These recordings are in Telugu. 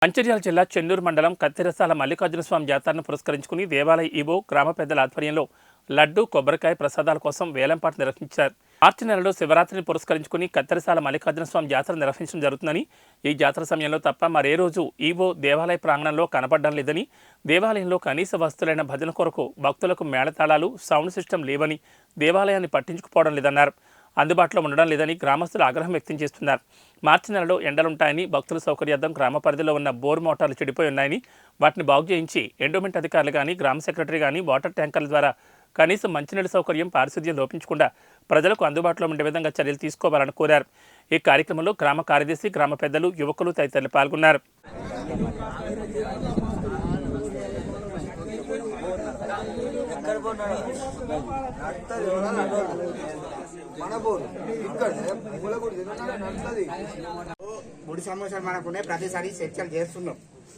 మంచిర్యాల జిల్లా చెన్నూరు మండలం కత్తిరసాల మల్లికార్జున స్వామి జాతరను పురస్కరించుకుని దేవాలయ ఈవో గ్రామ పెద్దల ఆధ్వర్యంలో లడ్డు కొబ్బరికాయ ప్రసాదాల కోసం వేలంపాట నిర్వహించారు. మార్చి నెలలో శివరాత్రిని పురస్కరించుకుని కత్తిరసాల మల్లికార్జున స్వామి జాతర నిర్వహించడం జరుగుతుందని, ఈ జాతర సమయంలో తప్ప మరే రోజు ఈవో దేవాలయ ప్రాంగణంలో కనపడడం లేదని, దేవాలయంలో కనీస వస్తువులైన భజన కొరకు భక్తులకు మేళతాళాలు, సౌండ్ సిస్టమ్ లేవని, దేవాలయాన్ని పట్టించుకుపోవడం లేదన్నారు. అందుబాటులో ఉండడం లేదని గ్రామస్తులు ఆగ్రహం వ్యక్తం చేస్తున్నారు. మార్చి నెలలో ఎండలుంటాయని, భక్తుల సౌకర్యార్థం గ్రామ పరిధిలో ఉన్న బోర్ మోటార్లు చెడిపోయి ఉన్నాయని, వాటిని బాగు చేయించి ఎండోమెంట్ అధికారులు కానీ, గ్రామ సెక్రటరీ కానీ వాటర్ ట్యాంకర్ల ద్వారా కనీసం మంచినీటి సౌకర్యం, పారిశుద్ధ్యం లోపించకుండా ప్రజలకు అందుబాటులో ఉండే విధంగా చర్యలు తీసుకోవాలని కోరారు. ఈ కార్యక్రమంలో గ్రామ కార్యదర్శి, గ్రామ పెద్దలు, యువకులు తదితరులు పాల్గొన్నారు. గుడి సమస్యలు మనకున్నాయి, ప్రతిసారి చర్చలు చేస్తున్నాం.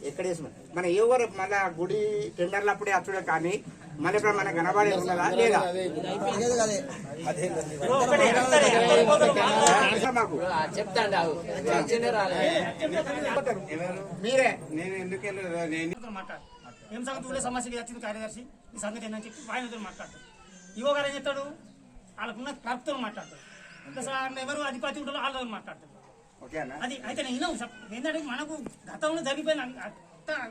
ఎక్కడ చేస్తున్నాం మన ఎవరు మళ్ళా గుడి టెండర్లు అప్పుడే అచ్చుడే, కానీ మళ్ళీ ఇప్పుడు మనకు కనబడే ఉన్నదా లేదా? మాకు మీరే నేను ఎందుకు ఏం సంగతి ఊళ్ళో సమస్యకి వచ్చింది కార్యదర్శి, ఈ సంగతి ఏంటని చెప్పి ఆయనతో మాట్లాడతాడు. ఈవో గారు ఏం చెప్తాడు, వాళ్ళకున్న క్లర్క్తో మాట్లాడతాడు. ఎవరు అధిపతి ఉంటారో వాళ్ళతో మాట్లాడతాడు. అది అయితే నేను ఏంటంటే మనకు గతంలో జరిగిపోయిన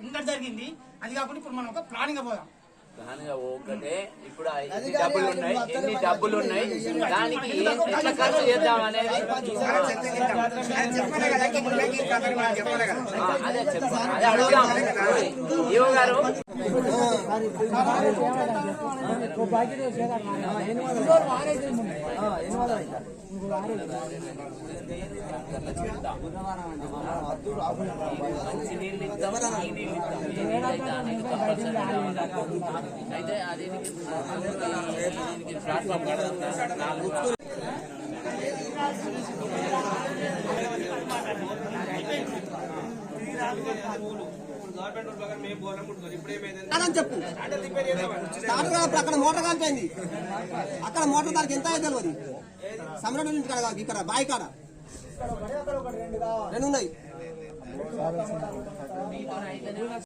ఇంకా జరిగింది, అది కాకుండా ఇప్పుడు మనం ఒక ప్లానింగ్ పోదాం. ఒకటే ఇప్పుడు ఎన్ని డబ్బులు ఉన్నాయి దానికి ఎట్లా ఖర్చు చేద్దాం అనేది అదే చెప్పాలి. అదే అడుగుదాం ఈవో గారు. మంచి నీళ్ళు ఇద్దాం, ఈ నీళ్ళు ఇద్దాం, అయితే అది ప్లాట్ఫామ్ చెప్పు. అక్కడ మోటార్ కాలిపోయింది, అక్కడ మోటార్ దానికి ఎంత అయితే తెలియదు. సమరం ఇక్కడ బాయి కాడ 2 ఉన్నాయి.